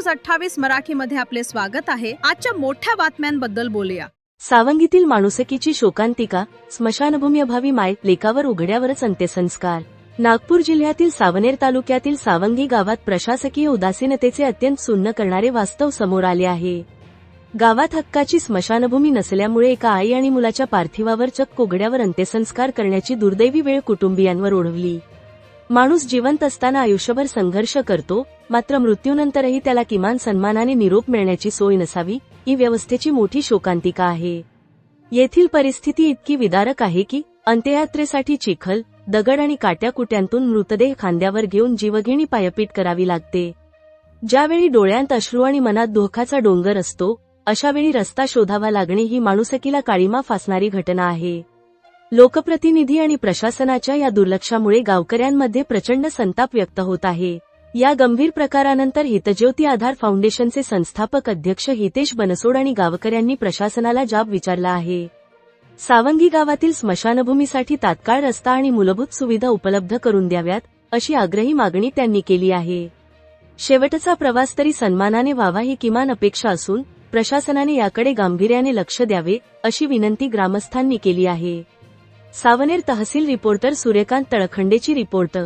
News 28 मराठीमध्ये आपले स्वागत आहे। आजच्या मोठ्या बातम्यांबद्दल बोलूया। सावंगीतील माणुसकीची शोकांतिका, स्मशानभूमी अभावी माय लेकावर उघड्यावरच अंत्यसंस्कार। नागपूर जिल्ह्यातील सावनेर तालुक्यातील सावंगी गावात प्रशासकीय उदासीनतेचे अत्यंत सुन्न करणारे वास्तव समोर आले आहे। गावात हक्काची स्मशानभूमी नसल्यामुळे एका आई आणि मुलाच्या पार्थिवावर चक्क उघड्यावर अंत्यसंस्कार करण्याची दुर्दैवी वेळ कुटुंबियांवर ओढवली। माणूस जिवंत असताना आयुष्यभर संघर्ष करतो, मात्र मृत्यूनंतरही त्याला किमान सन्मानाने निरोप मिळण्याची सोय नसावी, ही व्यवस्थेची मोठी शोकांतिका आहे। येथील परिस्थिती इतकी विदारक आहे की अंत्ययात्रेसाठी चिखल, दगड आणि काट्याकुट्यांतून मृतदेह खांद्यावर घेऊन जीवघेणी पायपीट करावी लागते। ज्यावेळी डोळ्यांत अश्रू आणि मनात दुःखाचा डोंगर असतो, अशावेळी रस्ता शोधावा लागणे ही माणुसकीला काळिमा फासणारी घटना आहे। लोकप्रतिनिधी आणि प्रशासनाच्या या दुर्लक्षामुळे गावकऱ्यांमध्ये प्रचंड संताप व्यक्त होत आहे। या गंभीर प्रकारानंतर हितज्योती आधार फाउंडेशनचे संस्थापक अध्यक्ष हितेश बनसोड आणि गावकऱ्यांनी प्रशासनाला जाब विचारला आहे। सावंगी गावातील स्मशानभूमीसाठी तात्काळ रस्ता आणि मूलभूत सुविधा उपलब्ध करून द्याव्यात, अशी आग्रही मागणी त्यांनी केली आहे। शेवटचा प्रवास तरी सन्मानाने व्हावा ही किमान अपेक्षा असून प्रशासनाने याकडे गांभीर्याने लक्ष द्यावे, अशी विनंती ग्रामस्थांनी केली आहे। सावनेर तहसील रिपोर्टर सूर्यकांत तळखंडेची रिपोर्ट।